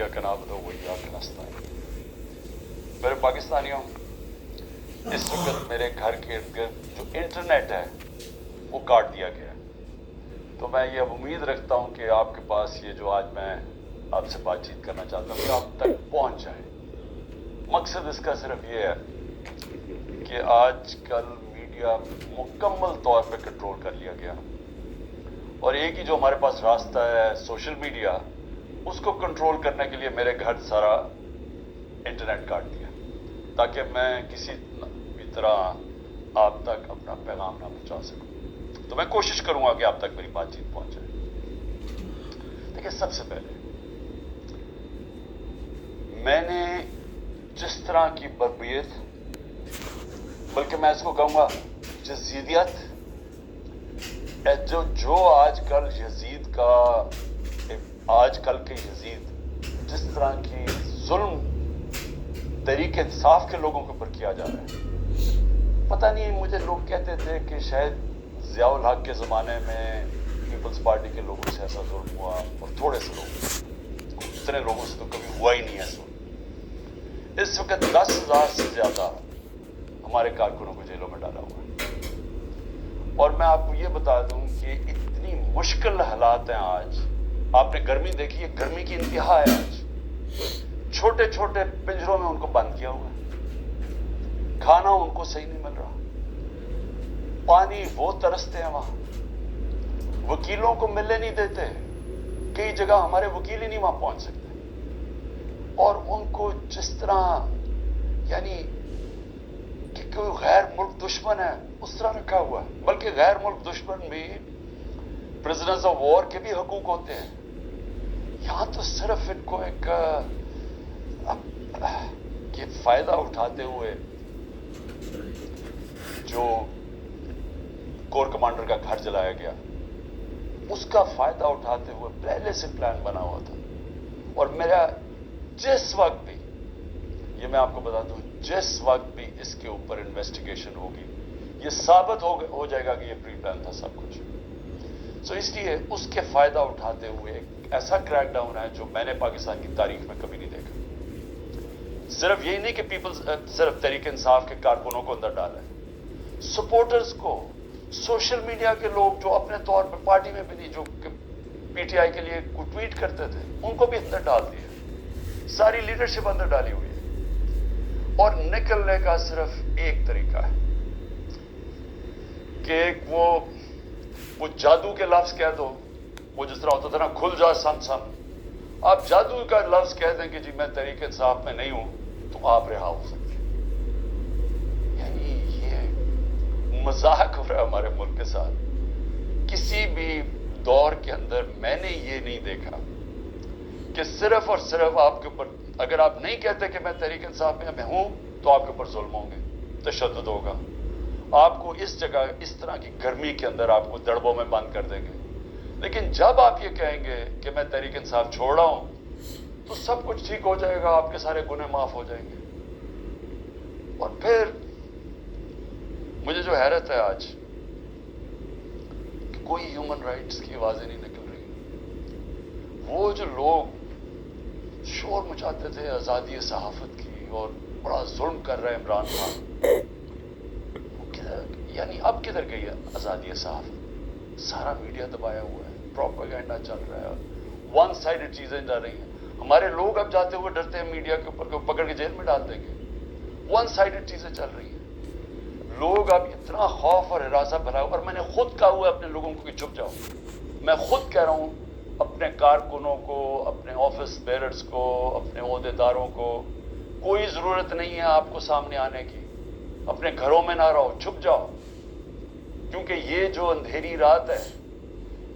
إياك نعبد وإياك نستعين. میرے پاکستانیوں، اس وقت میرے گھر کے ارد گرد جو انٹرنیٹ ہے وہ کاٹ دیا گیا ہے، تو میں یہ اب امید رکھتا ہوں کہ آپ کے پاس یہ جو آج میں آپ سے بات چیت کرنا چاہتا ہوں کہ آپ تک پہنچ جائے۔ مقصد اس کا صرف یہ ہے کہ آج کل میڈیا مکمل طور پہ کنٹرول کر لیا گیا، اور ایک ہی جو ہمارے پاس راستہ ہے سوشل میڈیا، اس کو کنٹرول کرنے کے لیے میرے گھر سارا انٹرنیٹ کاٹ دیا تاکہ میں کسی بھی طرح آپ تک اپنا پیغام نہ پہنچا سکوں۔ تو میں کوشش کروں گا کہ آپ تک میری بات چیت پہنچ جائے۔ دیکھیں، سب سے پہلے میں نے جس طرح کی بربریت، بلکہ میں اس کو کہوں گا جزیدیت، جو آج کل یزید کا، آج کل کے یزید جس طرح کی ظلم تحریک انصاف کے لوگوں کے اوپر کیا جا رہا ہے، پتہ نہیں، مجھے لوگ کہتے تھے کہ شاید ضیاء الحق کے زمانے میں پیپلز پارٹی کے لوگوں سے ایسا ظلم ہوا، اور تھوڑے سے لوگ، اتنے لوگوں سے تو کبھی ہوا ہی نہیں ہے ظلم۔ اس وقت 10,000 سے زیادہ ہمارے کارکنوں کو جیلوں میں ڈالا ہوا ہے، اور میں آپ کو یہ بتا دوں کہ اتنی مشکل حالات ہیں آج۔ آپ نے گرمی دیکھی ہے، گرمی کی انتہا ہے آج، چھوٹے چھوٹے پنجروں میں ان کو بند کیا ہوا ہے، کھانا ان کو صحیح نہیں مل رہا، پانی وہ ترستے ہیں وہاں، وکیلوں کو ملنے نہیں دیتے، کئی جگہ ہمارے وکیل ہی نہیں وہاں پہنچ سکتے، اور ان کو جس طرح یعنی کہ کوئی غیر ملک دشمن ہے اس طرح رکھا ہوا ہے، بلکہ غیر ملک دشمن بھی پرزنرز آف وار کے بھی حقوق ہوتے ہیں۔ یہاں تو صرف ان کو ایک یہ فائدہ اٹھاتے ہوئے جو کور کمانڈر کا گھر جلایا گیا، اس کا فائدہ اٹھاتے ہوئے پہلے سے پلان بنا ہوا تھا، اور میرا جس وقت بھی، یہ میں آپ کو بتا دوں، جس وقت بھی اس کے اوپر انویسٹیگیشن ہوگی یہ ثابت ہو جائے گا کہ یہ پری پلان تھا سب کچھ۔ سو اس لیے اس کے فائدہ اٹھاتے ہوئے ایک ایسا کریک ڈاؤن ہے جو میں نے پاکستان کی تاریخ میں کبھی نہیں دیکھا۔ صرف یہی نہیں کہ صرف تحریک انصاف کے کارکنوں کو اندر ڈالا ہے، سپورٹرز کو، سوشل میڈیا کے لوگ جو اپنے طور پر پارٹی میں بھی نہیں، جو پی ٹی آئی کے لیے کوئی ٹویٹ کرتے تھے، ان کو بھی اندر ڈال دیا، ساری لیڈرشپ اندر ڈالی ہوئی ہے، اور نکلنے کا صرف ایک طریقہ ہے کہ وہ جادو کے لفظ کہہ دو، وہ جس طرح ہوتا تھا نا، کھل جا سم سم، آپ جادو کا لفظ کہہ دیں کہ جی میں تحریک انصاف میں نہیں ہوں، تو آپ رہا ہو سکتے ہیں۔ یعنی یہ مذاق ہو رہا ہے ہمارے ملک کے ساتھ۔ کسی بھی دور کے اندر میں نے یہ نہیں دیکھا کہ صرف اور صرف آپ کے اوپر، اگر آپ نہیں کہتے کہ میں تحریک انصاف میں ہوں، تو آپ کے اوپر ظلم ہوں گے، تشدد ہوگا، آپ کو اس جگہ اس طرح کی گرمی کے اندر آپ کو دڑبوں میں بند کر دیں گے۔ لیکن جب آپ یہ کہیں گے کہ میں تحریک انصاف چھوڑ رہا ہوں، تو سب کچھ ٹھیک ہو جائے گا، آپ کے سارے گناہ معاف ہو جائیں گے۔ اور پھر مجھے جو حیرت ہے آج کہ کوئی ہیومن رائٹس کی آوازیں نہیں نکل رہی۔ وہ جو لوگ شور مچاتے تھے آزادی صحافت کی اور بڑا ظلم کر رہے عمران خان، یعنی اب کدھر گئی ہے آزادی صحافت؟ سارا میڈیا دبایا ہوا ہے، پروپیگنڈا چل رہا ہے، ون سائیڈڈ چیزیں جا رہی ہیں۔ ہمارے لوگ اب جاتے ہوئے ڈرتے ہیں میڈیا کے اوپر، پکڑ کے جیل میں ڈال دیں گے، ون سائیڈڈ چیزیں چل رہی ہیں۔ لوگ اب اتنا خوف اور ہراساں بھرا، اور میں نے خود کہا ہوا ہے اپنے لوگوں کو کہ چپ جاؤ، میں خود کہہ رہا ہوں اپنے کارکنوں کو، اپنے آفس بیررز کو، اپنے عہدیداروں کو، کوئی ضرورت نہیں ہے آپ کو سامنے آنے کی، اپنے گھروں میں نہ رہو، چھپ جاؤ، کیونکہ یہ جو اندھیری رات ہے،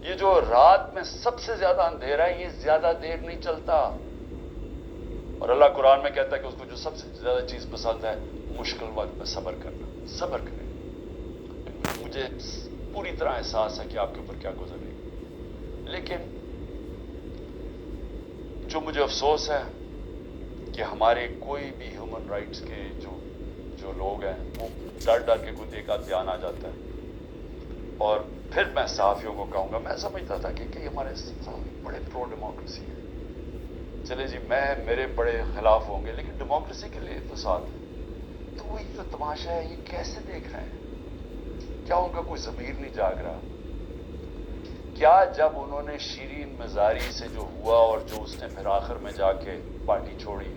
یہ جو رات میں سب سے زیادہ اندھیرا ہے، یہ زیادہ دیر نہیں چلتا، اور اللہ قرآن میں کہتا ہے کہ اس کو جو سب سے زیادہ چیز پسند ہے مشکل وقت میں صبر کرنا، صبر کریں۔ مجھے پوری طرح احساس ہے کہ آپ کے اوپر کیا گزر رہی ہے، لیکن جو مجھے افسوس ہے کہ ہمارے کوئی بھی ہیومن رائٹس کے جو لوگ ہیں، وہ ڈر ڈر کے خود ایک آدھ بیان آ جاتا ہے، اور پھر میں صحافیوں کو کہوں گا، میں سمجھتا تھا کہ ہمارے بڑے پرو ڈیموکریسی ہیں، چلے جی میرے بڑے خلاف ہوں گے لیکن ڈیموکریسی کے لیے تو ساتھ ہے. تو وہ یہ تماشا ہے، یہ کیسے دیکھ رہے ہیں؟ کیا ان کا کوئی ضمیر نہیں جاگ رہا؟ کیا جب انہوں نے شیرین مزاری سے جو ہوا اور جو اس نے پھر آخر میں جا کے پارٹی چھوڑی،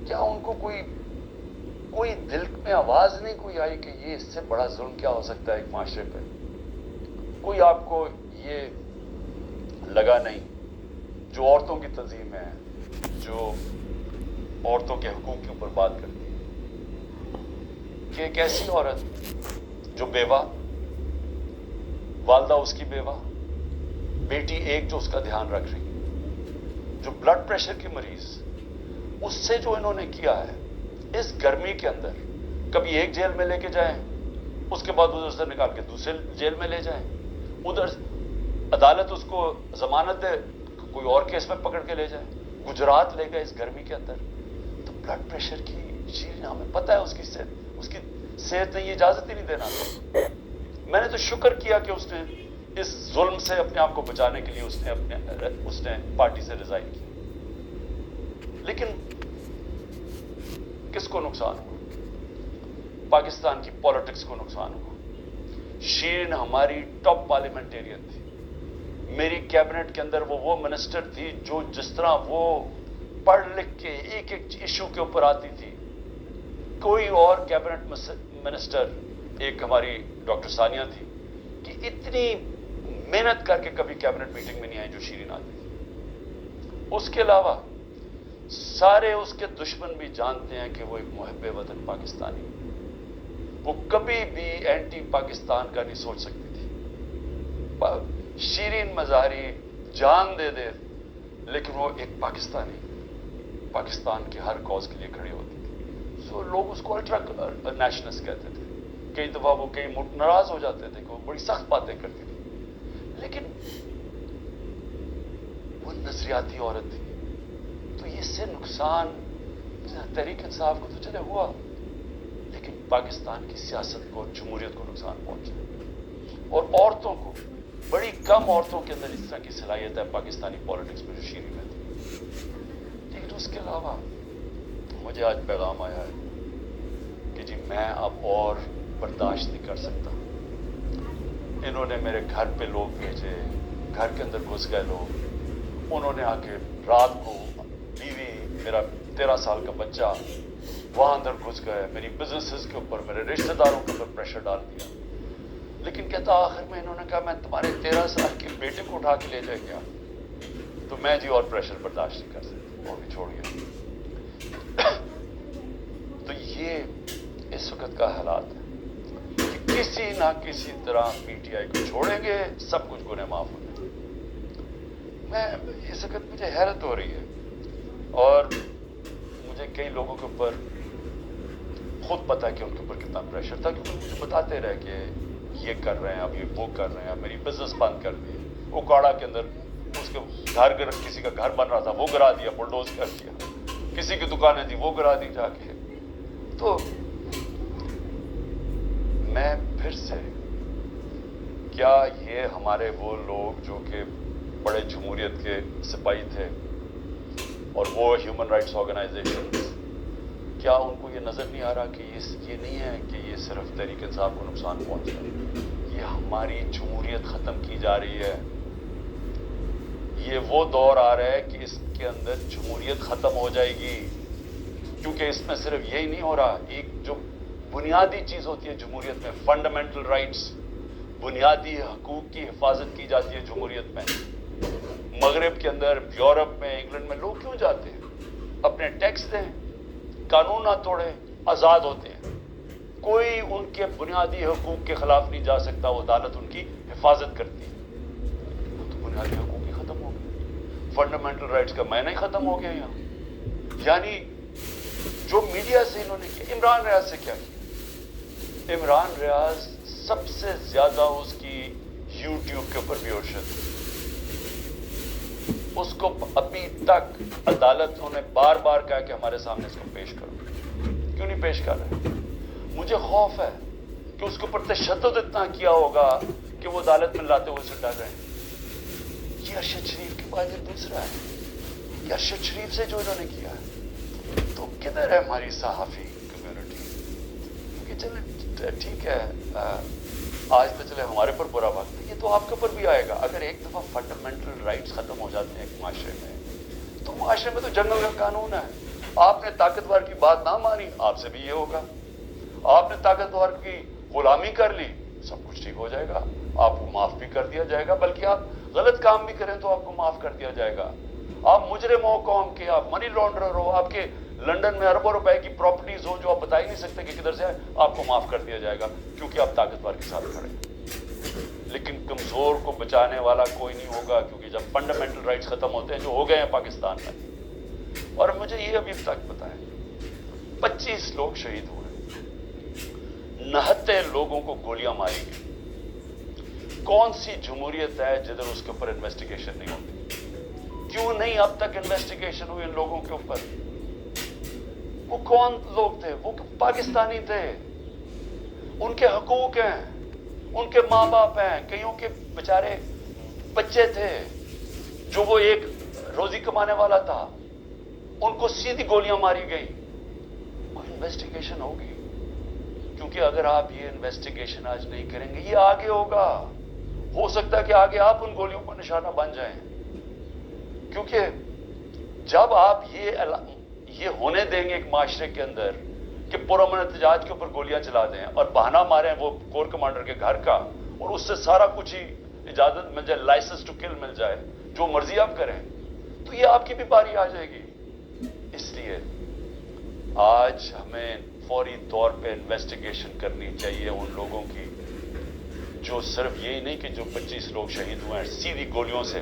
کیا ان کو کوئی دل میں آواز نہیں کوئی آئی کہ یہ اس سے بڑا ظلم کیا ہو سکتا ہے ایک معاشرے پہ؟ کوئی آپ کو یہ لگا نہیں؟ جو عورتوں کی تنظیم ہے، جو عورتوں کے حقوق کے اوپر بات کرتی ہے، کہ ایک ایسی عورت جو بیوہ، والدہ اس کی بیوہ، بیٹی ایک جو اس کا دھیان رکھ رہی، جو بلڈ پریشر کی مریض، اس سے جو انہوں نے کیا ہے اس گرمی کے اندر، کبھی ایک جیل میں لے کے جائیں، اس کے بعد ادھر سے نکال کے دوسرے جیل میں لے جائیں، ادھر عدالت اس کو ضمانت دے، کوئی اور کیس میں پکڑ کے لے جائے، گجرات لے گئے اس گرمی کے اندر. تو بلڈ پریشر کی شیرین، ہمیں پتہ ہے اس کی صحت نے یہ اجازت ہی نہیں دینا. میں نے تو شکر کیا کہ اس نے اس ظلم سے اپنے آپ کو بچانے کے لیے اس نے پارٹی سے ریزائن کیا. لیکن کس کو نقصان ہوا؟ پاکستان کی پالیٹکس کو نقصان ہوا. شیرین ہماری ٹاپ پارلیمنٹیرین تھی. میری کیبنٹ کے اندر وہ منسٹر تھی جو جس طرح وہ پڑھ لکھ کے ایک ایشو کے اوپر آتی تھی، کوئی اور کیبنٹ منسٹر، ایک ہماری ڈاکٹر ثانیہ تھی، کہ اتنی محنت کر کے کبھی کیبنٹ میٹنگ میں نہیں آئی جو شیرین آتی تھی. اس کے علاوہ سارے اس کے دشمن بھی جانتے ہیں کہ وہ ایک محب وطن پاکستانی، وہ کبھی بھی اینٹی پاکستان کا نہیں سوچ سکتی تھی. شیرین مزاری جان دے لیکن وہ ایک پاکستان کے ہر کاز کے لیے کھڑی ہوتی تھی. سو لوگ اس کو الٹرا نیشنلسٹ کہتے تھے. کئی دفعہ وہ ناراض ہو جاتے تھے کہ وہ بڑی سخت باتیں کرتی تھی، لیکن وہ نظریاتی عورت تھی. تو اس سے نقصان تحریک انصاف کو تو چلے ہوا، لیکن پاکستان کی سیاست کو، جمہوریت کو نقصان پہنچا. اور عورتوں کو، بڑی کم عورتوں کے اندر اس طرح کی صلاحیت ہے پاکستانی پالیٹکس میں جو شیرین میں تھی. لیکن اس کے علاوہ مجھے آج پیغام آیا ہے کہ جی میں اب اور برداشت نہیں کر سکتا. انہوں نے میرے گھر پہ لوگ بھیجے، گھر کے اندر گھس گئے لوگ. انہوں نے آ کے رات کو بیوی، میرا 13 سال کا بچہ وہاں اندر گھس گئے، میری بزنسز کے اوپر، میرے رشتہ داروں کے اوپر پریشر ڈال دیا. لیکن کہتا آخر میں انہوں نے کہا میں تمہارے 13 سال کے بیٹے کو اٹھا کے لے جائے گیا. تو میں جی اور پریشر برداشت نہیں کر سکتا، وہ بھی چھوڑ گیا. تو یہ اس وقت کا حالات ہے کہ کسی نہ کسی طرح پی ٹی آئی کو چھوڑیں گے، سب کچھ گناہ معاف ہو جائے. میں اس وقت مجھے حیرت ہو رہی ہے، اور مجھے کئی لوگوں کے اوپر خود پتا ہے کہ ان کے اوپر کتنا پریشر تھا، کیونکہ مجھے بتاتے رہے کہ یہ کر رہے ہیں، اب یہ وہ کر رہے ہیں، میری بزنس بند کر دی. اوکاڑا کے اندر اس کے گھر، کسی کا گھر بن رہا تھا وہ گرا دیا، بلڈوز کر دیا. کسی کی دکانیں تھی وہ گرا دی جا کے. تو میں پھر سے، کیا یہ ہمارے وہ لوگ جو کہ بڑے جمہوریت کے سپاہی تھے اور وہ ہیومن رائٹس آرگنائزیشن، کیا ان کو یہ نظر نہیں آ رہا کہ یہ نہیں ہے کہ یہ صرف تحریک انصاف کو نقصان پہنچ رہا ہے، یہ ہماری جمہوریت ختم کی جا رہی ہے. یہ وہ دور آ رہا ہے کہ اس کے اندر جمہوریت ختم ہو جائے گی، کیونکہ اس میں صرف یہی نہیں ہو رہا. ایک جو بنیادی چیز ہوتی ہے جمہوریت میں، فنڈامنٹل رائٹس، بنیادی حقوق کی حفاظت کی جاتی ہے جمہوریت میں. مغرب کے اندر، یورپ میں، انگلینڈ میں لوگ کیوں جاتے ہیں؟ اپنے ٹیکس دیں، قانون نہ توڑیں، آزاد ہوتے ہیں. کوئی ان کے بنیادی حقوق کے خلاف نہیں جا سکتا، وہ عدالت ان کی حفاظت کرتی ہے. وہ تو بنیادی حقوق ہی ختم ہو گئے، فنڈامنٹل رائٹس کا معنی ہی ختم ہو گیا یہاں. یعنی جو میڈیا سے انہوں نے کیا، عمران ریاض سے کیا کیا؟ عمران ریاض سب سے زیادہ اس کی یوٹیوب کے اوپر ویورشپ، اس کو ابھی تک عدالت نے بار بار کہا کہ ہمارے سامنے اس کو پیش کرو. کیوں نہیں پیش کر رہے؟ مجھے خوف ہے کہ اس کے اوپر تشدد اتنا کیا ہوگا کہ وہ عدالت میں لاتے ہوئے اسے ڈر رہے ہیں. یہ ارشد شریف کے بعد یہ دوسرا ہے. کہ ارشد شریف سے جو انہوں نے کیا تو کدھر ہے ہماری صحافی کمیونٹی؟ کہ چلے ٹھیک ہے آج تو چلے ہمارے پر برا وقت ہے، یہ تو آپ کے اوپر بھی آئے گا۔ اگر ایک دفعہ فنڈامنٹل رائٹس ختم ہو جاتے ہیں ایک معاشرے میں، تو معاشرے میں تو جنگل کا قانون ہے۔ آپ نے طاقتور کی بات نہ مانی، آپ سے بھی یہ ہوگا۔ آپ نے طاقتور کی غلامی کر لی، سب کچھ ٹھیک ہو جائے گا، آپ کو معاف بھی کر دیا جائے گا، بلکہ آپ غلط کام بھی کریں تو آپ کو معاف کر دیا جائے گا۔ آپ مجرم ہو قوم کے، آپ منی لانڈرر ہو، آپ کے لنڈن میں اربوں روپے کی پراپرٹیز ہو جو آپ بتا ہی نہیں سکتے کہ کدھر سے ہے، آپ کو معاف کر دیا جائے گا کیونکہ آپ طاقتور کے ساتھ کھڑے ہیں۔ لیکن کمزور کو بچانے والا کوئی نہیں ہوگا، کیونکہ جب فنڈامنٹل رائٹس ختم ہوتے ہیں جو ہو گئے ہیں پاکستان میں، اور مجھے یہ ابھی تک پتا ہے 25 لوگ شہید ہوئے، 69 لوگوں کو گولیاں ماری گئی۔ کون سی جمہوریت ہے جدھر اس کے اوپر انویسٹیگیشن نہیں ہوتی؟ کیوں نہیں اب تک انویسٹیگیشن ہوئی ان لوگوں کے اوپر؟ وہ کون لوگ تھے؟ وہ پاکستانی تھے، ان کے حقوق ہیں، ان کے ماں باپ ہیں، کئیوں کے بیچارے بچے تھے جو وہ ایک روزی کمانے والا تھا، ان کو سیدھی گولیاں ماری گئی۔ کوئی انویسٹیگیشن ہوگی؟ کیونکہ اگر آپ یہ انویسٹیگیشن آج نہیں کریں گے، یہ آگے ہوگا، ہو سکتا ہے کہ آگے آپ ان گولیوں کو نشانہ بن جائیں۔ کیونکہ جب آپ یہ ہونے دیں گے ایک معاشرے کے اندر کہ پرامن احتجاج کے اوپر گولیاں چلا دیں اور بہانہ ماریں وہ کور کمانڈر کے گھر کا، اور اس سے سارا کچھ ہی اجازت مل جائے، لائسنس ٹو کل مل جائے، جو مرضی آپ کریں، تو یہ آپ کی بھی باری آ جائے گی۔ اس لیے آج ہمیں فوری طور پہ انویسٹیگیشن کرنی چاہیے ان لوگوں کی جو صرف یہی نہیں کہ جو 25 لوگ شہید ہوئے ہیں سیدھی گولیوں سے،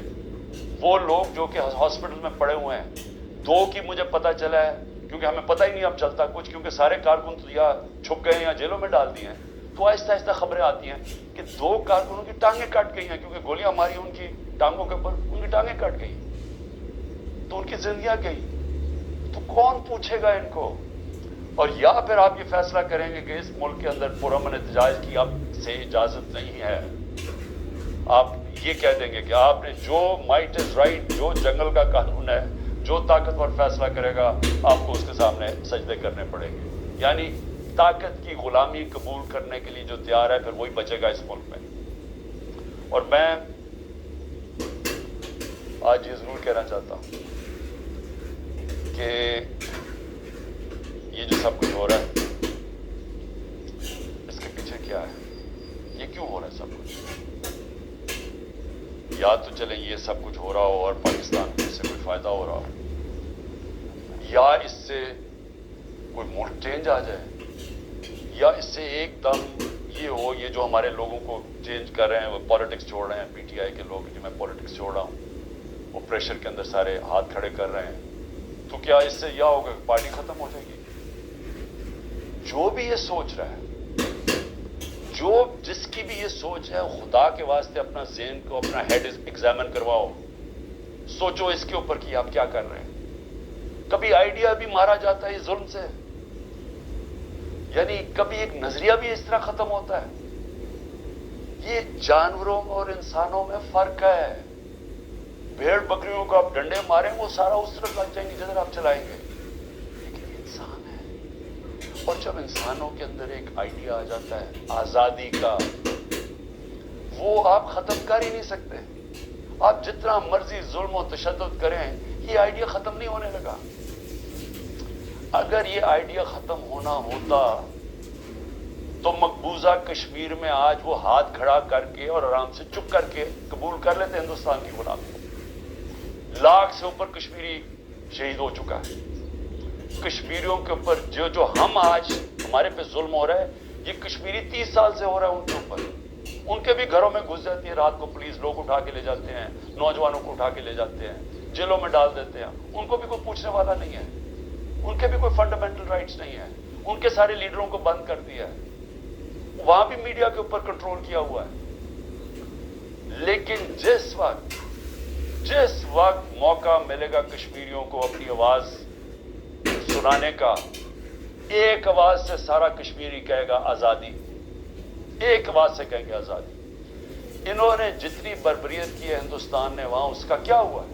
وہ لوگ جو کہ ہاسپٹل میں پڑے ہوئے ہیں۔ 2 کی مجھے پتا چلا ہے، کیونکہ ہمیں پتہ ہی نہیں اب چلتا کچھ، کیونکہ سارے کارکن تو یا چھپ گئے ہیں یا جیلوں میں ڈال دیے ہیں، تو آہستہ آہستہ خبریں آتی ہیں کہ 2 کارکنوں کی ٹانگیں کٹ گئی ہیں، کیونکہ گولیاں ماری ان کی ٹانگوں کے اوپر، ان کی ٹانگیں کٹ گئی، تو ان کی زندگیاں گئی۔ تو کون پوچھے گا ان کو؟ اور یا پھر آپ یہ فیصلہ کریں گے کہ اس ملک کے اندر پرامن احتجاج کی اب سے اجازت نہیں ہے، آپ یہ کہہ دیں گے کہ آپ نے جو مائٹ از رائٹ، جو جنگل کا قانون ہے، جو طاقتور فیصلہ کرے گا آپ کو اس کے سامنے سجدے کرنے پڑیں گے۔ یعنی طاقت کی غلامی قبول کرنے کے لیے جو تیار ہے پھر وہی بچے گا اس ملک میں۔ اور میں آج یہ ضرور کہنا چاہتا ہوں کہ یہ جو سب کچھ ہو رہا ہے اس کے پیچھے کیا ہے؟ یہ کیوں ہو رہا ہے سب کچھ؟ یا تو چلیں یہ سب کچھ ہو رہا ہو اور پاکستان کو اس سے کوئی فائدہ ہو رہا ہو، یا اس سے کوئی ملک چینج آ جائے، یا اس سے ایک دم یہ ہو، یہ جو ہمارے لوگوں کو چینج کر رہے ہیں، وہ پالیٹکس چھوڑ رہے ہیں، پی ٹی آئی کے لوگ جو میں پالیٹکس چھوڑ رہا ہوں، وہ پریشر کے اندر سارے ہاتھ کھڑے کر رہے ہیں، تو کیا اس سے یہ ہوگا کہ پارٹی ختم ہو جائے گی؟ جو بھی یہ سوچ رہا ہے، جس کی بھی یہ سوچ ہے، خدا کے واسطے اپنا ذہن کو، اپنا ہیڈ ایگزامن کرواؤ، سوچو اس کے اوپر کہ آپ کیا کر رہے ہیں۔ کبھی آئیڈیا بھی مارا جاتا ہے اس ظلم سے، یعنی کبھی ایک نظریہ بھی اس طرح ختم ہوتا ہے۔ یہ جانوروں اور انسانوں میں فرق ہے۔ بھیڑ بکریوں کو آپ ڈنڈے ماریں وہ سارا اس طرف لگ جائیں گے جدھر آپ چلائیں گے، لیکن یہ انسان ہے۔ اور جب انسانوں کے اندر ایک آئیڈیا آ جاتا ہے آزادی کا، وہ آپ ختم کر ہی نہیں سکتے۔ آپ جتنا مرضی ظلم و تشدد کریں، یہ آئیڈیا ختم نہیں ہونے لگا۔ اگر یہ آئیڈیا ختم ہونا ہوتا تو مقبوضہ کشمیر میں آج وہ ہاتھ کھڑا کر کے اور آرام سے چپ کر کے قبول کر لیتے ہندوستان کی غلامی۔ 1 لاکھ سے اوپر کشمیری شہید ہو چکا ہے۔ کشمیریوں کے اوپر جو ہم آج ہمارے پہ ظلم ہو رہا ہے، یہ کشمیری 30 سال سے ہو رہا ہے ان کے اوپر۔ ان کے بھی گھروں میں گھس جاتی ہے رات کو پولیس، لوگ اٹھا کے لے جاتے ہیں، نوجوانوں کو اٹھا کے لے جاتے ہیں، جیلوں میں ڈال دیتے ہیں، ان کو بھی کوئی پوچھنے والا نہیں ہے، ان کے بھی کوئی فنڈامنٹل رائٹس نہیں ہے، ان کے سارے لیڈروں کو بند کر دیا ہے، وہاں بھی میڈیا کے اوپر کنٹرول کیا ہوا ہے۔ لیکن جس وقت موقع ملے گا کشمیریوں کو اپنی آواز سنانے کا، ایک آواز سے سارا کشمیری کہے گا آزادی، ایک آواز سے کہیں گے آزادی۔ انہوں نے جتنی بربریت کی ہے ہندوستان نے وہاں، اس کا کیا ہوا ہے؟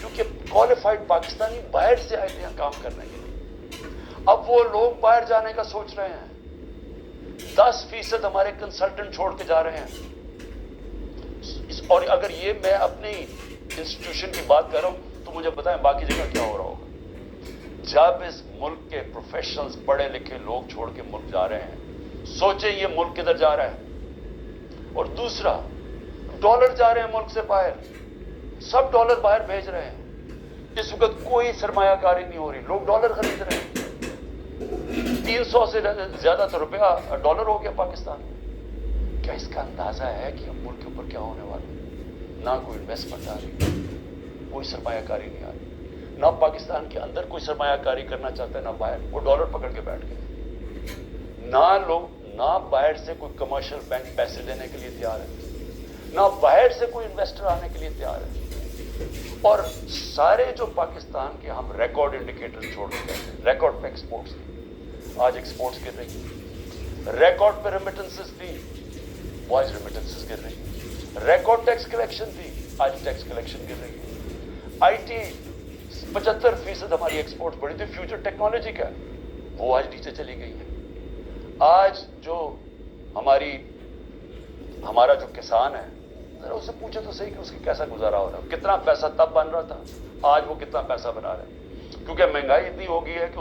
کیونکہ کوالیفائڈ پاکستانی باہر سے آئے تھے یہاں کام کرنے کے لیے. اب وہ لوگ باہر جانے کا سوچ رہے ہیں. 10% ہمارے کنسلٹنٹ چھوڑ کے جا رہے ہیں. اور اگر یہ میں اپنی انسٹیٹیوشن کی بات کر رہا ہوں تو مجھے بتائیں باقی جگہ کیا ہو رہا ہوگا. جب اس ملک کے پروفیشنلز پڑھے لکھے لوگ چھوڑ کے ملک جا رہے ہیں, سوچیں یہ ملک کدھر جا رہا ہے. اور دوسرا, ڈالر جا رہے ہیں ملک سے باہر, سب ڈالر باہر بھیج رہے ہیں. اس وقت کوئی سرمایہ کاری نہیں ہو رہی, لوگ ڈالر خرید رہے ہیں. 300 سے زیادہ تو روپیہ ڈالر ہو گیا پاکستان میں. کیا اس کا اندازہ ہے کہ اب ملک کے اوپر کیا ہونے والا ہے؟ نہ کوئی انویسٹمنٹ آ رہی, کوئی سرمایہ کاری نہیں آ رہی. نہ پاکستان کے اندر کوئی سرمایہ کاری کرنا چاہتا ہے نہ باہر. وہ ڈالر پکڑ کے بیٹھ گئے. نہ باہر سے کوئی کمرشل بینک پیسے دینے کے لیے تیار ہے, نہ باہر سے کوئی انویسٹر آنے کے لیے تیار ہے. اور سارے جو پاکستان کے ہم ریکارڈ انڈیکیٹر چھوڑ کے گئے, ریکارڈ پہ ایکسپورٹس تھی, آج ایکسپورٹس گر رہی ہیں. ریکارڈ پہ ریمیٹنسز تھی, آج ریمیٹنسز گر رہی ہیں. ریکارڈ ٹیکس کلیکشن تھی, آج ٹیکس کلیکشن گر رہی ہے. آئی ٹی 75% ہماری ایکسپورٹ بڑی تھی, فیوچر ٹیکنالوجی کا, وہ آج نیچے چلی گئی ہے. آج جو ہمارا جو کسان ہے, ذرا اسے پوچھے تو صحیح کہ اس کی کیسا گزارا ہو رہا ہے. کتنا پیسہ تب بن رہا تھا, آج وہ کتنا پیسہ بنا رہا ہے. کیونکہ مہنگائی اتنی ہو گئی ہے کہ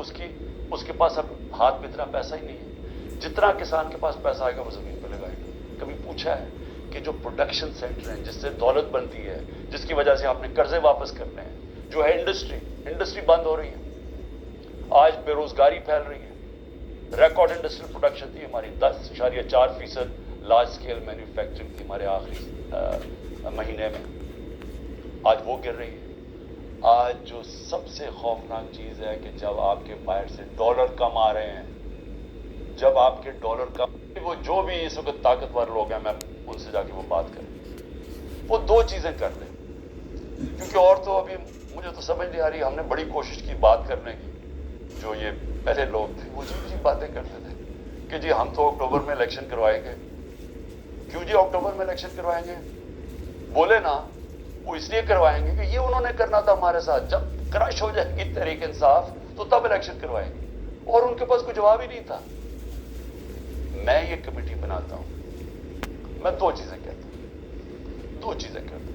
اس کے پاس اب ہاتھ میں اتنا پیسہ ہی نہیں ہے. جتنا کسان کے پاس پیسہ آئے گا وہ زمین پہ لگائے گا. کبھی پوچھا ہے کہ جو پروڈکشن سینٹر ہیں جس سے دولت بنتی ہے, جس کی وجہ سے آپ نے قرضے واپس کرنے ہیں, جو ہے انڈسٹری بند ہو رہی ہے. آج بے روزگاری پھیل رہی ہے. ریکارڈ انڈسٹریل پروڈکشن تھی ہماری, 10.4% لارج اسکیل مینوفیکچرنگ تھی ہمارے آخری مہینے میں, آج وہ گر رہی ہے. آج جو سب سے خوفناک چیز ہے کہ جب آپ کے باہر سے ڈالر کم آ رہے ہیں, جب آپ کے ڈالر کم, وہ جو بھی اس وقت طاقتور لوگ ہیں, میں ان سے جا کے وہ بات کریں, وہ 2 چیزیں کر لیں. کیونکہ اور تو ابھی مجھے تو سمجھ نہیں آ رہی. ہم نے بڑی کوشش کی بات کرنے کی, جو یہ پہلے لوگ تھے وہ عجیب باتیں کرتے تھے کہ جی ہم تو اکتوبر میں الیکشن کروائیں گے. کیوں جی اکتوبر میں الیکشن کروائیں گے؟ بولے نا, وہ اس لیے کروائیں گے کہ یہ انہوں نے کرنا تھا ہمارے ساتھ. جب کرش ہو جائے گی تحریک انصاف تو تب الیکشن کروائیں گے, اور ان کے پاس کوئی جواب ہی نہیں تھا. میں یہ کمیٹی بناتا ہوں, میں 2 چیزیں کہتا ہوں, 2 چیزیں کرتا ہوں.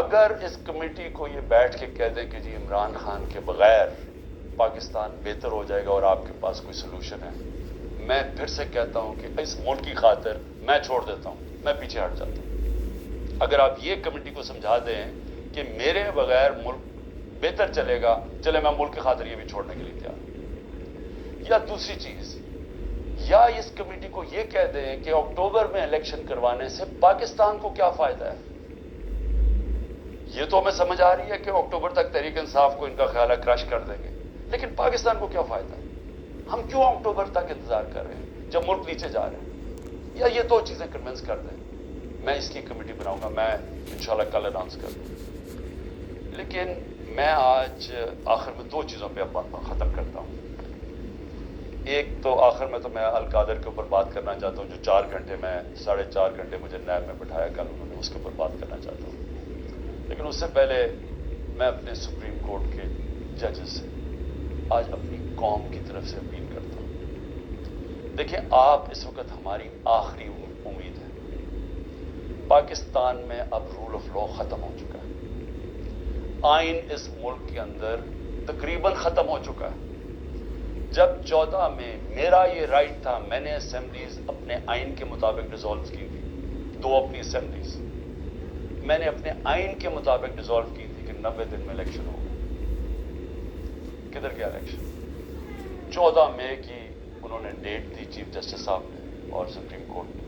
اگر اس کمیٹی کو یہ بیٹھ کے کہہ دیں کہ جی عمران خان کے بغیر پاکستان بہتر ہو جائے گا اور آپ کے پاس کوئی سلوشن ہے, میں پھر سے کہتا ہوں کہ اس ملک کی خاطر میں چھوڑ دیتا ہوں, میں پیچھے ہٹ جاتا ہوں. اگر آپ یہ کمیٹی کو سمجھا دیں کہ میرے بغیر ملک بہتر چلے گا, چلے میں ملک کی خاطر یہ بھی چھوڑنے کے لیے تیار ہوں. یا دوسری چیز, یا اس کمیٹی کو یہ کہہ دیں کہ اکتوبر میں الیکشن کروانے سے پاکستان کو کیا فائدہ ہے. یہ تو ہمیں سمجھ آ رہی ہے کہ اکتوبر تک تحریک انصاف کو ان کا خیال ہے کرش کر دیں گے, لیکن پاکستان کو کیا فائدہ ہے؟ ہم کیوں اکتوبر تک انتظار کر رہے ہیں جب ملک نیچے جا رہے ہیں؟ یا یہ 2 چیزیں کنونس کر دیں. میں اس کی کمیٹی بناؤں گا, میں انشاءاللہ کل اناؤنس کر دوں. لیکن میں آج آخر میں 2 چیزوں پہ ختم کرتا ہوں. ایک تو آخر میں تو میں القادر کے اوپر بات کرنا چاہتا ہوں, جو 4 گھنٹے میں 4.5 گھنٹے مجھے نیب میں بٹھایا کل انہوں نے, اس کے اوپر بات کرنا چاہتا ہوں. لیکن اس سے پہلے میں اپنے سپریم کورٹ کے ججز سے آج اپنی قوم کی طرف سے اپیل کرتا ہوں. دیکھیں, آپ اس وقت ہماری آخری امید ہے. پاکستان میں اب رول آف لا ختم ہو چکا ہے. آئین اس ملک کے اندر تقریباً ختم ہو چکا ہے. جب 14 میں میرا یہ رائٹ تھا, میں نے اسمبلیز اپنے آئین کے مطابق ڈیزالو کی تھی, 2 اپنی اسمبلیز میں نے اپنے آئین کے مطابق ڈیزالو کی تھی کہ 90 دن میں الیکشن ہوگا. کدھر گیا الیکشن؟ 14 مئی کی انہوں نے ڈیٹ دی چیف جسٹس صاحب نے اور سپریم کورٹ نے.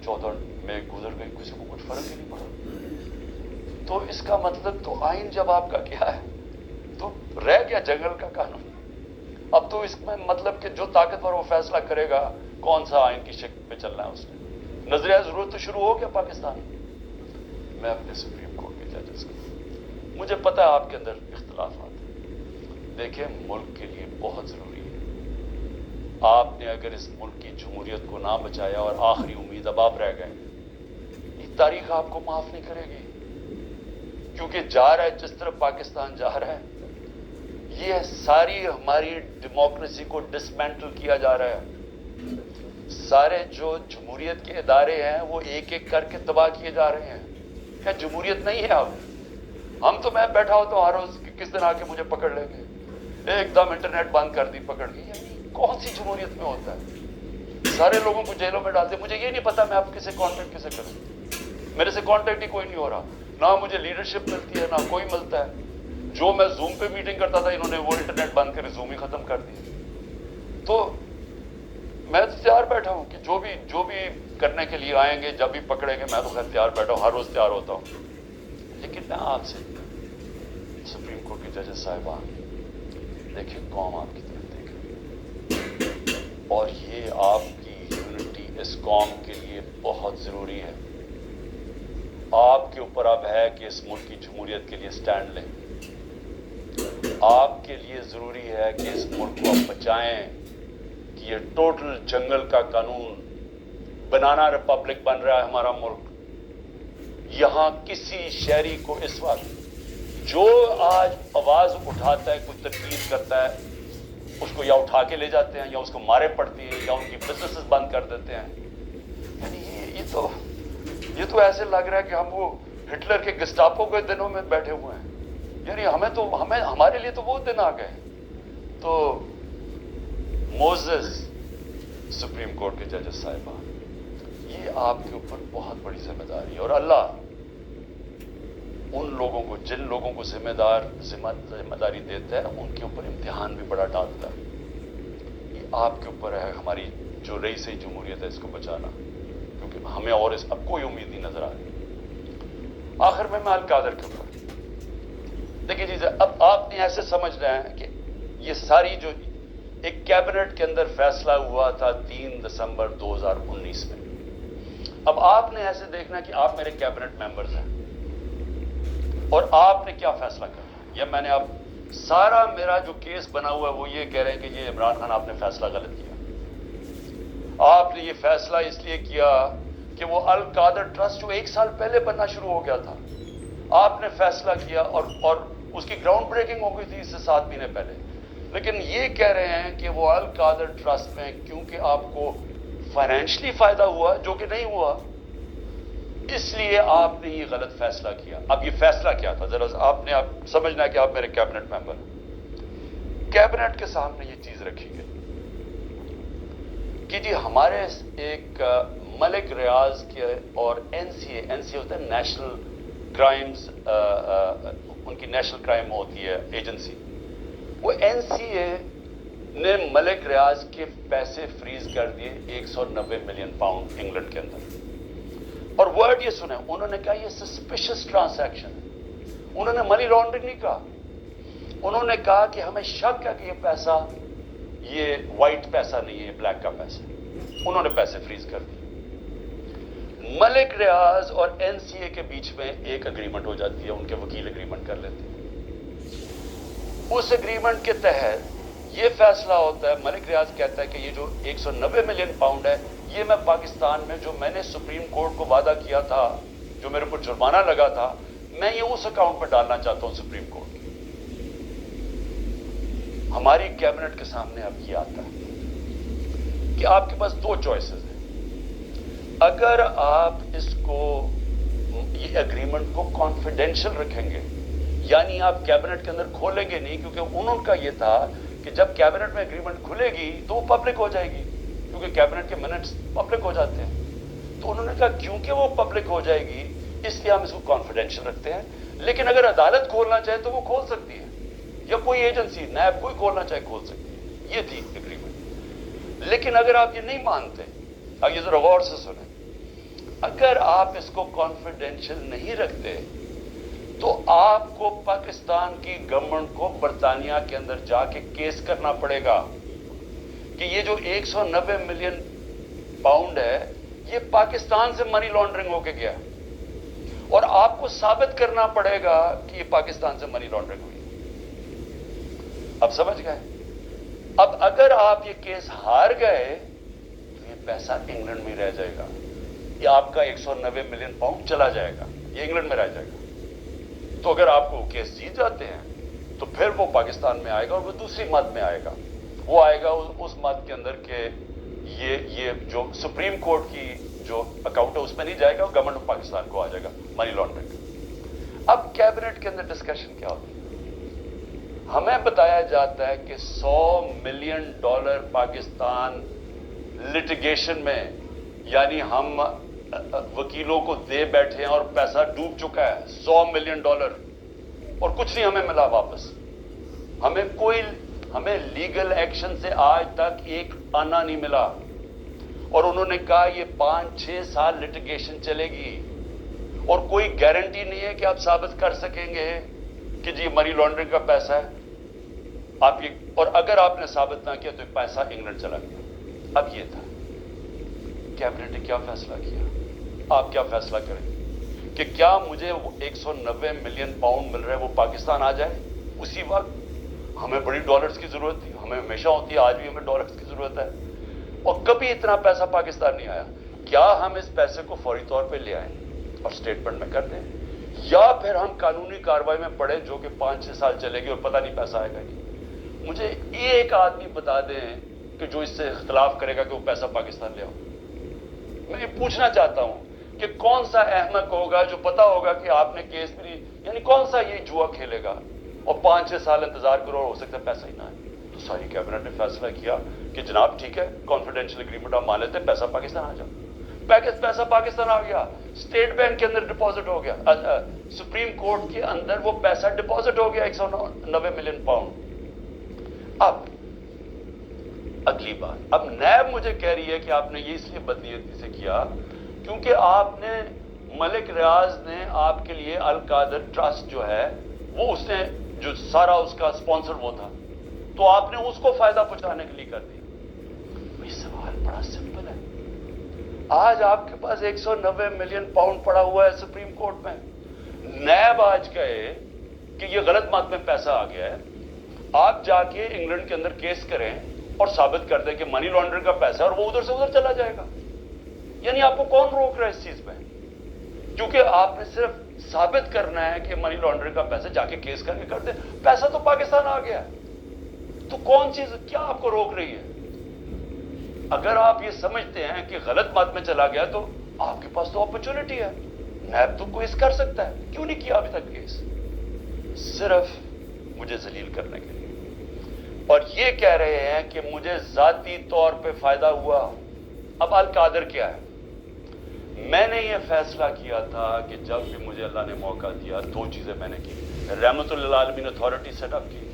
14 مئی گزر گئی, کسی کو کچھ فرق ہی نہیں پڑا. تو اس کا مطلب تو آئین جب آپ کا کیا ہے تو رہ گیا جنگل کا قانون. اب تو اس میں مطلب کہ جو طاقتور وہ فیصلہ کرے گا کون سا آئین کی شکل پہ چلنا ہے. اس میں نظریہ ضرورت تو شروع ہو گیا پاکستان میں. میں اپنے سپریم کورٹ کے ججز کو, مجھے پتا ہے آپ کے اندر اختلافات ہیں. دیکھیں, ملک کے لیے بہت ضروری ہے. آپ نے اگر اس ملک کی جمہوریت کو نہ بچایا اور آخری امید اب آپ رہ گئے, یہ تاریخ آپ کو معاف نہیں کرے گی. کیونکہ جا رہا ہے جس طرف پاکستان جا رہا ہے، یہ ساری ہماری ڈیموکریسی کو ڈسمینٹل کیا جا رہا ہے. سارے جو جمہوریت کے ادارے ہیں وہ ایک ایک کر کے تباہ کیے جا رہے ہیں. کیا جمہوریت نہیں ہے اب؟ ہم تو میں بیٹھا ہوتا ہوں ہر روز کہ کس دن آ کے مجھے پکڑ لیں گے، ایک دم انٹرنیٹ بند کر دی پکڑ کے. یعنی کون سی جمہوریت میں ہوتا ہے؟ سارے لوگوں کو جیلوں میں ڈالتے. مجھے یہ نہیں پتا میں آپ کسے کانٹیکٹ کسے کروں. میرے سے کانٹیکٹ ہی کوئی نہیں ہو رہا، نہ مجھے لیڈرشپ ملتی ہے نہ کوئی ملتا ہے. جو میں زوم پہ میٹنگ کرتا تھا انہوں نے وہ انٹرنیٹ بند کر زوم ہی ختم کر دیا. تو میں تیار بیٹھا ہوں کہ جو بھی کرنے کے لیے آئیں گے، جب بھی پکڑیں گے، میں تو خیر تیار بیٹھا ہوں، ہر روز تیار ہوتا ہوں. لیکن میں آپ سے سپریم کورٹ کے ججز صاحبان، دیکھیں قوم آپ کی طرف دیکھ رہی ہے، اور یہ آپ کی یونٹی اس قوم کے لیے بہت ضروری ہے. آپ کے اوپر اب ہے کہ اس ملک کی جمہوریت کے لیے سٹینڈ لیں. آپ کے لیے ضروری ہے کہ اس ملک کو آپ بچائیں کہ یہ ٹوٹل جنگل کا قانون بنانا ریپبلک بن رہا ہے ہمارا ملک. یہاں کسی شہری کو اس وقت جو آج آواز اٹھاتا ہے، کوئی تنقید کرتا ہے، اس کو یا اٹھا کے لے جاتے ہیں یا اس کو مارے پڑتی ہیں یا ان کی بزنسز بند کر دیتے ہیں. یعنی یہ تو ایسے لگ رہا ہے کہ ہم وہ ہٹلر کے گسٹاپو کے دنوں میں بیٹھے ہوئے ہیں. یعنی ہمارے لیے تو وہ دن آ گئے. تو موزز سپریم کورٹ کے ججز صاحبان، یہ آپ کے اوپر بہت بڑی ذمہ داری ہے، اور اللہ ان لوگوں کو جن لوگوں کو ذمہ داری دیتا ہے ان کے اوپر امتحان بھی بڑا ڈالتا ہے. یہ آپ کے اوپر ہے ہماری جو رئیس جمہوریت ہے اس کو بچانا، کیونکہ ہمیں اور اس اب کوئی امید نہیں نظر آ رہی. آخر میں القادر کے اوپر دیکھیے جی، اب آپ نے ایسے سمجھ رہے ہیں کہ یہ ساری جو ایک کیبنٹ کے اندر فیصلہ ہوا تھا 3 دسمبر 2019 میں، اب آپ نے ایسے دیکھنا کہ آپ میرے کیبنٹ ممبرز ہیں اور آپ نے کیا فیصلہ کرنا. یا میں نے اب سارا میرا جو کیس بنا ہوا ہے وہ یہ کہہ رہے ہیں کہ یہ عمران خان آپ نے فیصلہ غلط کیا. آپ نے یہ فیصلہ اس لیے کیا کہ وہ القادر ٹرسٹ جو 1 سال پہلے بننا شروع ہو گیا تھا، آپ نے فیصلہ کیا اور اس کی گراؤنڈ بریکنگ ہو گئی تھی اس سے 7 مہینے پہلے. لیکن یہ کہہ رہے ہیں کہ وہ القادر ٹرسٹ میں کیونکہ آپ کو فائنینشلی فائدہ ہوا جو کہ نہیں ہوا، اس لیے آپ نے یہ غلط فیصلہ کیا. اب یہ فیصلہ کیا تھا ذرا آپ سمجھنا ہے کہ آپ میرے کیبنٹ ممبر ہیں. کیبنٹ کے سامنے یہ چیز رکھی گئی کہ جی ہمارے ایک ملک ریاض کے اور این سی اے ہوتا ہے نیشنل کرائمز، ان کی نیشنل کرائم ہوتی ہے ایجنسی. وہ این سی اے نے ملک ریاض کے پیسے فریز کر دیے 190 ملین پاؤنڈ انگلینڈ کے اندر. اور ورڈ یہ سنیں، انہوں نے کہا یہ سسپیشس ٹرانزیکشن ہے. انہوں نے منی لانڈرنگ نہیں کہا، انہوں نے کہا کہ ہمیں شک ہے کہ یہ پیسہ یہ وائٹ پیسہ نہیں ہے، بلیک کا پیسہ. انہوں نے پیسے فریز کر دیے. ملک ریاض اور این سی اے کے بیچ میں ایک اگریمنٹ ہو جاتی ہے، ان کے وکیل اگریمنٹ کر لیتے ہیں. اس اگریمنٹ کے تحت یہ فیصلہ ہوتا ہے، ملک ریاض کہتا ہے کہ یہ جو 190 ملین پاؤنڈ ہے یہ میں پاکستان میں جو میں نے سپریم کورٹ کو وعدہ کیا تھا، جو میرے اوپر جرمانہ لگا تھا، میں یہ اس اکاؤنٹ پر ڈالنا چاہتا ہوں سپریم کورٹ کی. ہماری کیبنٹ کے سامنے اب یہ آتا ہے کہ آپ کے پاس 2 چوائسز ہیں. اگر آپ اس کو یہ اگریمنٹ کو کانفیڈینشل رکھیں گے، یعنی آپ کیبنٹ کے اندر کھولیں گے نہیں، کیونکہ انہوں کا یہ تھا کہ جب کیبنٹ میں اگریمنٹ کھلے گی تو وہ پبلک ہو جائے گی، کیونکہ کیبنٹ کے منٹس پبلک ہو جاتے ہیں. تو انہوں نے کہا کیونکہ وہ پبلک ہو جائے گی اس لیے ہم اس کو کانفیڈینشل رکھتے ہیں، لیکن اگر عدالت کھولنا چاہے تو وہ کھول سکتی ہے، یا کوئی ایجنسی نیب کوئی کھولنا چاہے کھول سکتی ہے. یہ تھی اگریمنٹ. لیکن اگر آپ یہ نہیں مانتے، اب یہ ذرا غور سے سنیں، اگر آپ اس کو کانفیڈینشل نہیں رکھتے تو آپ کو پاکستان کی گورنمنٹ کو برطانیہ کے اندر جا کے کیس کرنا پڑے گا کہ یہ جو 190 ملین پاؤنڈ ہے یہ پاکستان سے منی لانڈرنگ ہو کے گیا، اور آپ کو ثابت کرنا پڑے گا کہ یہ پاکستان سے منی لانڈرنگ ہوئی. اب سمجھ گئے؟ اب اگر آپ یہ کیس ہار گئے تو یہ پیسہ انگلینڈ میں رہ جائے گا، یہ آپ کا 190 ملین پاؤنڈ چلا جائے گا، یہ انگلینڈ میں رہ جائے گا. تو اگر آپ کو وہ کیس جیت جاتے ہیں تو پھر وہ پاکستان میں آئے گا اور وہ دوسری مد میں آئے گا. وہ آئے گا اس مد کے اندر کہ یہ جو سپریم کورٹ کی جو اکاؤنٹ ہے اس میں نہیں جائے گا, گورنمنٹ آف پاکستان کو آ جائے گا منی لانڈرنگ. اب کیبنٹ کے اندر ڈسکشن کیا ہوتی ہے؟ ہمیں بتایا جاتا ہے کہ $100 ملین پاکستان لٹیگیشن میں, یعنی ہم وکیلوں کو دے بیٹھے ہیں اور پیسہ ڈوب چکا ہے $100 ملین اور کچھ نہیں ہمیں ملا واپس. ہمیں لیگل ایکشن سے آج تک ایک آنا نہیں ملا, اور انہوں نے کہا یہ 5-6 سال لٹیگیشن چلے گی اور کوئی گارنٹی نہیں ہے کہ آپ ثابت کر سکیں گے کہ جی منی لانڈرنگ کا پیسہ ہے آپ یہ, اور اگر آپ نے ثابت نہ کیا تو پیسہ انگلینڈ چلا گیا. اب یہ تھا کیبنٹ نے کیا فیصلہ کیا, آپ کیا فیصلہ کریں کہ کیا مجھے $190 ملین مل رہا ہے وہ پاکستان آ جائے اسی وقت؟ ہمیں بڑی ڈالرز کی ضرورت تھی, ہمیں ہمیشہ ہوتی ہے, آج بھی ہمیں ڈالرز کی ضرورت ہے, اور کبھی اتنا پیسہ پاکستان نہیں آیا. کیا ہم اس پیسے کو فوری طور پہ لے آئیں اور اسٹیٹمنٹ میں کر دیں, یا پھر ہم قانونی کارروائی میں پڑیں جو کہ 5-6 سال چلے گی اور پتہ نہیں پیسہ آئے گا نہیں؟ مجھے ایک آدمی بتا دیں کہ جو اس سے اختلاف کرے گا کہ وہ پیسہ پاکستان لے آؤ. میں یہ پوچھنا چاہتا ہوں کہ کون سا احمق ہوگا جو پتا ہوگا کہ آپ نے کیس بھی, یعنی کون سا یہ جوا کھیلے گا اور 5-6 سال انتظار کرو اور ہو سکتا ہے پیسہ ہی نہ آئے. تو ساری کیبنٹ نے فیصلہ کیا کہ جناب ٹھیک ہے, کانفیڈینشیل اگریمنٹ آپ مان لیتے ہیں, پیسہ پاکستان آ جاؤ. پیسہ پاکستان آ گیا, اسٹیٹ بینک کے اندر ڈپازٹ ہو گیا, سپریم کورٹ کے اندر وہ پیسہ ڈپازٹ ہو گیا $190 ملین. اب اگلی بات, اب نیب مجھے کہہ رہی ہے کہ آپ نے یہ اس لیے بدنیتی سے کیا کیونکہ آپ نے ملک ریاض نے آپ کے لیے القادر ٹرسٹ جو ہے وہ اس نے جو سارا اس کا سپانسر وہ تھا, تو آپ نے اس کو فائدہ پہنچانے کے لیے کر دی. یہ سوال بڑا سمپل ہے. آج آپ کے پاس $190 ملین پڑا ہوا ہے سپریم کورٹ میں. نیب آج کہے کہ یہ غلط مات میں پیسہ آ گیا ہے, آپ جا کے انگلینڈ کے اندر کیس کریں اور ثابت کر دیں کہ منی لانڈرنگ کا پیسہ ہے اور وہ ادھر سے ادھر چلا جائے گا. یعنی آپ کو کون روک رہا ہے اس چیز میں؟ کیونکہ آپ نے صرف ثابت کرنا ہے کہ منی لانڈرنگ کا پیسہ, جا کے کیس کر کے کر دیں, پیسہ تو پاکستان آ گیا. تو کون چیز کیا آپ کو روک رہی ہے؟ اگر آپ یہ سمجھتے ہیں کہ غلط بات میں چلا گیا تو آپ کے پاس تو اپرچونٹی ہے, نیب تو کیس کر سکتا ہے, کیوں نہیں کیا ابھی تک کیس؟ صرف مجھے ذلیل کرنے کے لیے, اور یہ کہہ رہے ہیں کہ مجھے ذاتی طور پہ فائدہ ہوا. اب القادر کیا ہے؟ میں نے یہ فیصلہ کیا تھا کہ جب بھی مجھے اللہ نے موقع دیا 2 چیزیں میں نے کی. رحمت للعالمین اتھارٹی سیٹ اپ کی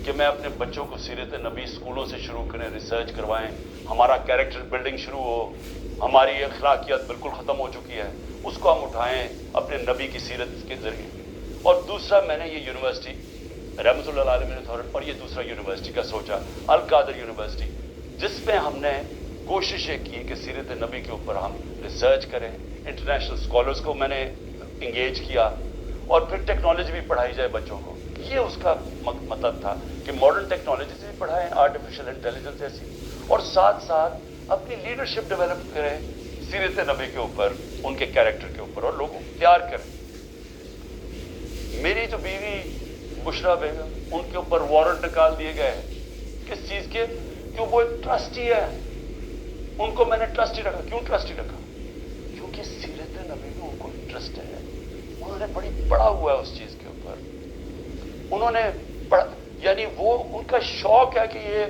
کہ میں اپنے بچوں کو سیرت نبی اسکولوں سے شروع کریں, ریسرچ کروائیں, ہمارا کیریکٹر بلڈنگ شروع ہو. ہماری اخلاقیات بالکل ختم ہو چکی ہے, اس کو ہم اٹھائیں اپنے نبی کی سیرت کے ذریعے. اور دوسرا میں نے یہ یونیورسٹی رحمت اللہ عالمین اتھارٹی, اور یہ دوسرا یونیورسٹی کا سوچا, القادر یونیورسٹی, جس میں ہم نے کوششیں کی کہ سیرت نبی کے اوپر ہم ریسرچ کریں. انٹرنیشنل اسکالرس کو میں نے انگیج کیا, اور پھر ٹیکنالوجی بھی پڑھائی جائے بچوں کو. یہ اس کا مطلب تھا کہ ماڈرن ٹیکنالوجی سے بھی پڑھائیں, آرٹیفیشل انٹیلیجنس ایسی, اور ساتھ ساتھ اپنی لیڈرشپ ڈیولپ کریں سیرت نبی کے اوپر, ان کے کیریکٹر کے اوپر, اور لوگوں کو تیار کریں. میری جو بیوی بشرا بیگم, ان کے اوپر وارنٹ نکال دیے گئے. کس چیز کے؟ کیوں وہ ایک ٹرسٹی ہے, ان کو میں نے ٹرسٹی رکھا. کیوں ٹرسٹی رکھا؟ کیونکہ سیرت نبی میں ان کو انٹرسٹ ہے, انہوں نے بڑی پڑھا ہوا ہے اس چیز کے اوپر, انہوں نے پڑھا, یعنی وہ ان کا شوق ہے کہ یہ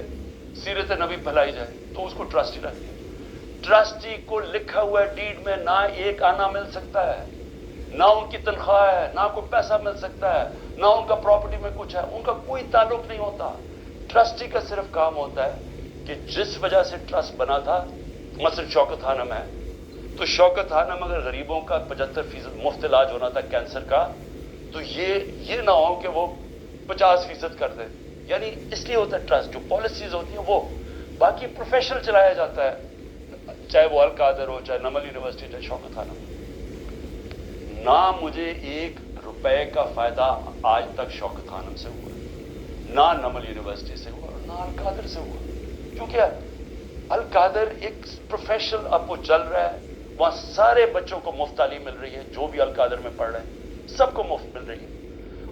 سیرت نبی پھیلائی جائے, تو اس کو ٹرسٹی رکھ دیا. ٹرسٹی کو لکھا ہوا ڈیڈ میں نہ ایک آنا مل سکتا ہے, نہ ان کی تنخواہ ہے, نہ کوئی پیسہ مل سکتا ہے, نہ ان کا پراپرٹی میں کچھ ہے, ان کا کوئی تعلق نہیں ہوتا. ٹرسٹی کا صرف کام ہوتا ہے کہ جس وجہ سے ٹرسٹ بنا تھا, مثلا شوکت خانم ہے, تو شوکت خانم اگر غریبوں کا 75% مفت علاج ہونا تھا کینسر کا, تو یہ نہ ہو کہ وہ 50% کر دیں. یعنی اس لیے ہوتا ہے ٹرسٹ, جو پالیسیز ہوتی ہیں وہ. باقی پروفیشنل چلایا جاتا ہے, چاہے وہ القادر ہو, چاہے نمل یونیورسٹی, چاہے شوکت خانم. نہ مجھے $1 کا فائدہ آج تک شوکت خانم سے ہوا, نہ نمل یونیورسٹی سے ہوا, نہ القادر سے ہوا. کیونکہ القادر ایک پروفیشنل اب وہ چل رہا ہے, وہاں سارے بچوں کو مفت تعلیم مل رہی ہے, جو بھی القادر میں پڑھ رہے ہیں سب کو مفت مل رہی ہے.